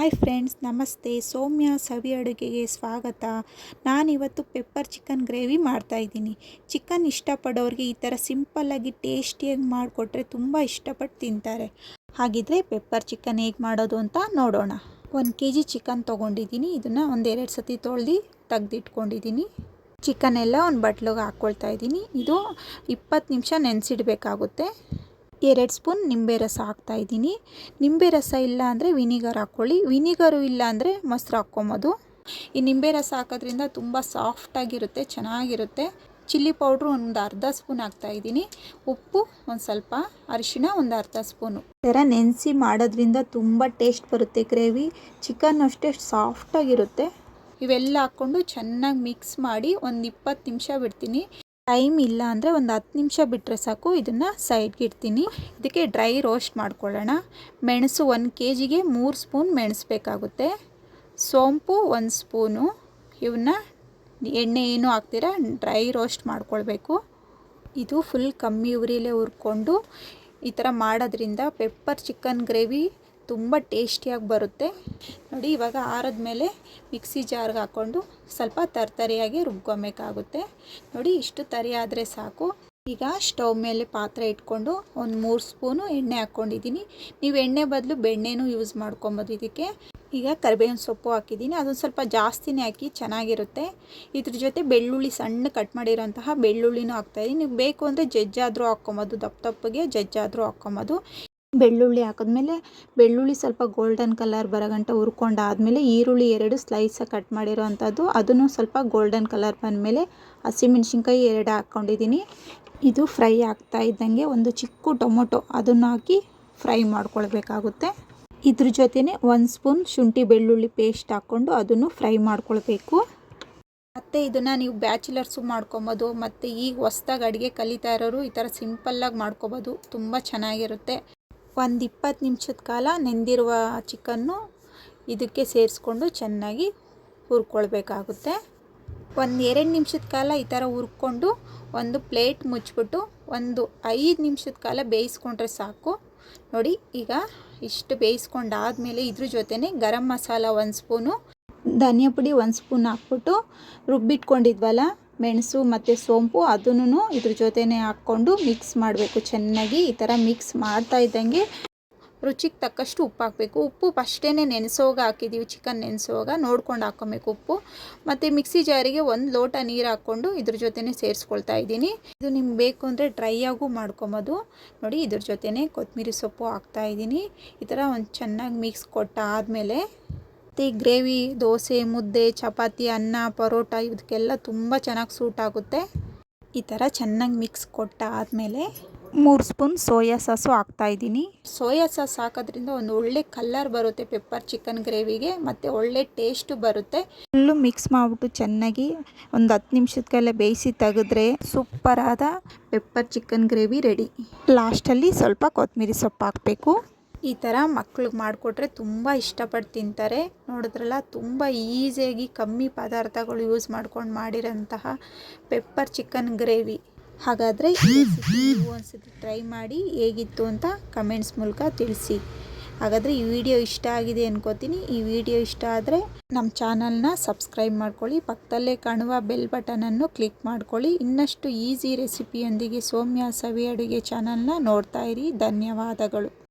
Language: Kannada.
ಹಾಯ್ ಫ್ರೆಂಡ್ಸ್, ನಮಸ್ತೆ. ಸೌಮ್ಯ ಸವಿ ಅಡುಗೆಗೆ ಸ್ವಾಗತ. ನಾನಿವತ್ತು ಪೆಪ್ಪರ್ ಚಿಕನ್ ಗ್ರೇವಿ ಮಾಡ್ತಾಯಿದ್ದೀನಿ. ಚಿಕನ್ ಇಷ್ಟಪಡೋರಿಗೆ ಈ ಥರ ಸಿಂಪಲ್ಲಾಗಿ ಟೇಸ್ಟಿಯಾಗಿ ಮಾಡಿಕೊಟ್ರೆ ತುಂಬ ಇಷ್ಟಪಟ್ಟು ತಿಂತಾರೆ. ಹಾಗಿದ್ರೆ ಪೆಪ್ಪರ್ ಚಿಕನ್ ಹೇಗೆ ಮಾಡೋದು ಅಂತ ನೋಡೋಣ. 1 kg ಚಿಕನ್ ತೊಗೊಂಡಿದ್ದೀನಿ. ಇದನ್ನು ಒಂದೆರಡು ಸತಿ ತೊಳೆದು ತೆಗೆದಿಟ್ಕೊಂಡಿದ್ದೀನಿ. ಚಿಕನ್ ಎಲ್ಲ ಒಂದು ಬಟ್ಲಿಗೆ ಹಾಕ್ಕೊಳ್ತಾ ಇದ್ದೀನಿ. ಇದು 20 ನಿಮಿಷ ನೆನೆಸಿಡಬೇಕಾಗುತ್ತೆ. 2 ಸ್ಪೂನ್ ನಿಂಬೆ ರಸ ಹಾಕ್ತಾಯಿದ್ದೀನಿ. ನಿಂಬೆ ರಸ ಇಲ್ಲ ಅಂದರೆ ವಿನಿಗರ್ ಹಾಕ್ಕೊಳ್ಳಿ. ವಿನಿಗರು ಇಲ್ಲ ಅಂದರೆ ಮೊಸರು ಹಾಕ್ಕೊಬೋದು. ಈ ನಿಂಬೆ ರಸ ಹಾಕೋದ್ರಿಂದ ತುಂಬ ಸಾಫ್ಟಾಗಿರುತ್ತೆ, ಚೆನ್ನಾಗಿರುತ್ತೆ. ಚಿಲ್ಲಿ ಪೌಡ್ರು ಒಂದು ಅರ್ಧ ಸ್ಪೂನ್ ಹಾಕ್ತಾಯಿದ್ದೀನಿ. ಉಪ್ಪು ಒಂದು ಸ್ವಲ್ಪ, ಅರಿಶಿಣ ಒಂದು ಅರ್ಧ ಸ್ಪೂನು. ಈ ಥರ ನೆನೆಸಿ ಮಾಡೋದ್ರಿಂದ ತುಂಬ ಟೇಸ್ಟ್ ಬರುತ್ತೆ ಗ್ರೇವಿ. ಚಿಕನ್ ಅಷ್ಟೇ ಸಾಫ್ಟಾಗಿರುತ್ತೆ. ಇವೆಲ್ಲ ಹಾಕ್ಕೊಂಡು ಚೆನ್ನಾಗಿ ಮಿಕ್ಸ್ ಮಾಡಿ ಒಂದು 20 ನಿಮಿಷ ಬಿಡ್ತೀನಿ. ಟೈಮ್ ಇಲ್ಲ ಅಂದರೆ ಒಂದು 10 ನಿಮಿಷ ಬಿಟ್ಟರೆ ಸಾಕು. ಇದನ್ನು ಸೈಡ್ಗೆ ಇಡ್ತೀನಿ. ಇದಕ್ಕೆ ಡ್ರೈ ರೋಸ್ಟ್ ಮಾಡ್ಕೊಳ್ಳೋಣ. ಮೆಣಸು 1 kgಗೆ 3 ಸ್ಪೂನ್ ಮೆಣಸು ಬೇಕಾಗುತ್ತೆ. ಸೋಂಪು 1 ಸ್ಪೂನು. ಇವನ್ನ ಎಣ್ಣೆ ಏನೂ ಹಾಕ್ತೀರಾ ಡ್ರೈ ರೋಸ್ಟ್ ಮಾಡ್ಕೊಳ್ಬೇಕು. ಇದು ಫುಲ್ ಕಮ್ಮಿ ಉರಿಲೇ ಹುರ್ಕೊಂಡು ಈ ಥರ ಮಾಡೋದ್ರಿಂದ ಪೆಪ್ಪರ್ ಚಿಕನ್ ಗ್ರೇವಿ ತುಂಬ ಟೇಸ್ಟಿಯಾಗಿ ಬರುತ್ತೆ. ನೋಡಿ, ಇವಾಗ ಆರಿದ ಮೇಲೆ ಮಿಕ್ಸಿ ಜಾರ್ಗೆ ಹಾಕ್ಕೊಂಡು ಸ್ವಲ್ಪ ತರಿಯಾಗಿ ರುಬ್ಕೊಬೇಕಾಗುತ್ತೆ. ನೋಡಿ, ಇಷ್ಟು ತರಿ ಆದರೆ ಸಾಕು. ಈಗ ಸ್ಟವ್ ಮೇಲೆ ಪಾತ್ರೆ ಇಟ್ಕೊಂಡು ಒಂದು 3 ಸ್ಪೂನು ಎಣ್ಣೆ ಹಾಕ್ಕೊಂಡಿದ್ದೀನಿ. ನೀವು ಎಣ್ಣೆ ಬದಲು ಬೆಣ್ಣೆನೂ ಯೂಸ್ ಮಾಡ್ಕೊಬೋದು ಇದಕ್ಕೆ. ಈಗ ಕರಿಬೇವಿನ ಸೊಪ್ಪು ಹಾಕಿದ್ದೀನಿ. ಅದೊಂದು ಸ್ವಲ್ಪ ಜಾಸ್ತಿನೇ ಹಾಕಿ, ಚೆನ್ನಾಗಿರುತ್ತೆ. ಇದ್ರ ಜೊತೆ ಬೆಳ್ಳುಳ್ಳಿ ಸಣ್ಣ ಕಟ್ ಮಾಡಿರೋಂತಹ ಬೆಳ್ಳುಳ್ಳಿನೂ ಹಾಕ್ತಾಯಿದ್ದೀನಿ. ನೀವು ಬೇಕು ಅಂದರೆ ಜಜ್ಜಾದರೂ ಹಾಕ್ಕೊಬೋದು, ದಪ್ಪಗೆ ಜಜ್ಜಾದರೂ ಹಾಕ್ಕೊಬೋದು. ಬೆಳ್ಳುಳ್ಳಿ ಹಾಕಿದ್ಮೇಲೆ ಬೆಳ್ಳುಳ್ಳಿ ಸ್ವಲ್ಪ ಗೋಲ್ಡನ್ ಕಲರ್ ಬರೋಗಂಟ ಹುರ್ಕೊಂಡಾದಮೇಲೆ ಈರುಳ್ಳಿ 2 ಸ್ಲೈಸಾಗಿ ಕಟ್ ಮಾಡಿರೋ ಅಂಥದ್ದು, ಅದನ್ನು ಸ್ವಲ್ಪ ಗೋಲ್ಡನ್ ಕಲರ್ ಬಂದಮೇಲೆ ಹಸಿಮೆಣ್ಸಿನ್ಕಾಯಿ 2 ಹಾಕ್ಕೊಂಡಿದ್ದೀನಿ. ಇದು ಫ್ರೈ ಆಗ್ತಾ ಇದ್ದಂಗೆ ಒಂದು ಚಿಕ್ಕ ಟೊಮೊಟೊ ಅದನ್ನು ಹಾಕಿ ಫ್ರೈ ಮಾಡ್ಕೊಳ್ಬೇಕಾಗುತ್ತೆ. ಇದ್ರ ಜೊತೆನೇ 1 ಸ್ಪೂನ್ ಶುಂಠಿ ಬೆಳ್ಳುಳ್ಳಿ ಪೇಸ್ಟ್ ಹಾಕ್ಕೊಂಡು ಅದನ್ನು ಫ್ರೈ ಮಾಡ್ಕೊಳ್ಬೇಕು. ಮತ್ತು ಇದನ್ನು ನೀವು ಬ್ಯಾಚುಲರ್ಸು ಮಾಡ್ಕೊಬೋದು, ಮತ್ತು ಈಗ ಹೊಸ್ದಾಗಿ ಅಡುಗೆ ಕಲಿತಾ ಇರೋರು ಈ ಥರ ಸಿಂಪಲ್ಲಾಗಿ ಮಾಡ್ಕೊಬೋದು. ತುಂಬ ಚೆನ್ನಾಗಿರುತ್ತೆ. ಒಂದು 20 ನಿಮಿಷದ ಕಾಲ ನೆಂದಿರುವ ಚಿಕನ್ನು ಇದಕ್ಕೆ ಸೇರಿಸ್ಕೊಂಡು ಚೆನ್ನಾಗಿ ಹುರ್ಕೊಳ್ಬೇಕಾಗುತ್ತೆ. ಒಂದು 2 ನಿಮಿಷದ ಕಾಲ ಈ ಥರ ಹುರ್ಕೊಂಡು ಒಂದು ಪ್ಲೇಟ್ ಮುಚ್ಚಿಬಿಟ್ಟು ಒಂದು 5 ನಿಮಿಷದ ಕಾಲ ಬೇಯಿಸ್ಕೊಂಡ್ರೆ ಸಾಕು. ನೋಡಿ, ಈಗ ಇಷ್ಟು ಬೇಯಿಸ್ಕೊಂಡಾದಮೇಲೆ ಇದ್ರ ಜೊತೆನೇ ಗರಂ ಮಸಾಲ 1 ಸ್ಪೂನು, ಧನಿಯಾ ಪುಡಿ 1 ಸ್ಪೂನ್ ಹಾಕ್ಬಿಟ್ಟು ರುಬ್ಬಿಟ್ಕೊಂಡಿದ್ವಲ್ಲ ಮೆಣಸು ಮತ್ತು ಸೋಂಪು, ಅದನ್ನು ಇದ್ರ ಜೊತೆನೇ ಹಾಕ್ಕೊಂಡು ಮಿಕ್ಸ್ ಮಾಡಬೇಕು ಚೆನ್ನಾಗಿ. ಈ ಥರ ಮಿಕ್ಸ್ ಮಾಡ್ತಾ ಇದ್ದಂಗೆ ರುಚಿಗೆ ತಕ್ಕಷ್ಟು ಉಪ್ಪು ಹಾಕಬೇಕು. ಉಪ್ಪು ಫಸ್ಟೇ ನೆನೆಸೋಗ ಹಾಕಿದ್ದೀವಿ, ಚಿಕನ್ ನೆನೆಸೋಗ ನೋಡ್ಕೊಂಡು ಹಾಕ್ಕೊಬೇಕು ಉಪ್ಪು. ಮತ್ತು ಮಿಕ್ಸಿ ಜಾರಿಗೆ 1 ಲೋಟ ನೀರು ಹಾಕ್ಕೊಂಡು ಇದ್ರ ಜೊತೆನೇ ಸೇರಿಸ್ಕೊಳ್ತಾ ಇದ್ದೀನಿ. ಇದು ನಿಮ್ಗೆ ಬೇಕು ಅಂದರೆ ಡ್ರೈ ಆಗೂ ಮಾಡ್ಕೊಬೋದು. ನೋಡಿ, ಇದ್ರ ಜೊತೆನೇ ಕೊತ್ತಂಬರಿ ಸೊಪ್ಪು ಹಾಕ್ತಾಯಿದ್ದೀನಿ. ಈ ಥರ ಒಂದು ಚೆನ್ನಾಗಿ ಮಿಕ್ಸ್ ಕೊಟ್ಟಾದಮೇಲೆ ಮತ್ತು ಈ ಗ್ರೇವಿ ದೋಸೆ, ಮುದ್ದೆ, ಚಪಾತಿ, ಅನ್ನ, ಪರೋಟ ಇದಕ್ಕೆಲ್ಲ ತುಂಬ ಚೆನ್ನಾಗಿ ಸೂಟ್ ಆಗುತ್ತೆ. ಈ ಥರ ಚೆನ್ನಾಗಿ ಮಿಕ್ಸ್ ಕೊಟ್ಟಾದಮೇಲೆ 3 ಸ್ಪೂನ್ ಸೋಯಾ ಸಾಸು ಹಾಕ್ತಾಯಿದ್ದೀನಿ. ಸೋಯಾ ಸಾಸ್ ಹಾಕೋದ್ರಿಂದ ಒಂದು ಒಳ್ಳೆ ಕಲರ್ ಬರುತ್ತೆ ಪೆಪ್ಪರ್ ಚಿಕನ್ ಗ್ರೇವಿಗೆ, ಮತ್ತು ಒಳ್ಳೆ ಟೇಸ್ಟು ಬರುತ್ತೆ. ಫುಲ್ಲು ಮಿಕ್ಸ್ ಮಾಡಿಬಿಟ್ಟು ಚೆನ್ನಾಗಿ ಒಂದು 10 ನಿಮಿಷಕ್ಕೆಲ್ಲ ಬೇಯಿಸಿ ತೆಗೆದ್ರೆ ಸೂಪರಾದ ಪೆಪ್ಪರ್ ಚಿಕನ್ ಗ್ರೇವಿ ರೆಡಿ. ಲಾಸ್ಟಲ್ಲಿ ಸ್ವಲ್ಪ ಕೊತ್ತಂಬರಿ ಸೊಪ್ಪು ಹಾಕಬೇಕು. ಈ ಥರ ಮಕ್ಳಿಗೆ ಮಾಡಿಕೊಟ್ರೆ ತುಂಬ ಇಷ್ಟಪಟ್ಟು ತಿಂತಾರೆ. ನೋಡಿದ್ರಲ್ಲ, ತುಂಬ ಈಸಿಯಾಗಿ ಕಮ್ಮಿ ಪದಾರ್ಥಗಳು ಯೂಸ್ ಮಾಡ್ಕೊಂಡು ಮಾಡಿರೋಂತಹ ಪೆಪ್ಪರ್ ಚಿಕನ್ ಗ್ರೇವಿ. ಹಾಗಾದರೆ ನೀವು ಒಂದ್ಸತಿ ಟ್ರೈ ಮಾಡಿ ಹೇಗಿತ್ತು ಅಂತ ಕಮೆಂಟ್ಸ್ ಮೂಲಕ ತಿಳಿಸಿ. ಹಾಗಾದರೆ ಈ ವಿಡಿಯೋ ಇಷ್ಟ ಆಗಿದೆ ಅನ್ಕೋತೀನಿ. ಈ ವಿಡಿಯೋ ಇಷ್ಟ ಆದರೆ ನಮ್ಮ ಚಾನಲ್ನ ಸಬ್ಸ್ಕ್ರೈಬ್ ಮಾಡ್ಕೊಳ್ಳಿ. ಪಕ್ಕದಲ್ಲೇ ಕಾಣುವ ಬೆಲ್ ಬಟನನ್ನು ಕ್ಲಿಕ್ ಮಾಡ್ಕೊಳ್ಳಿ. ಇನ್ನಷ್ಟು ಈಸಿ ರೆಸಿಪಿಯೊಂದಿಗೆ ಸೌಮ್ಯ ಸವಿ ಅಡುಗೆ ಚಾನಲ್ನ ನೋಡ್ತಾ ಇರಿ. ಧನ್ಯವಾದಗಳು.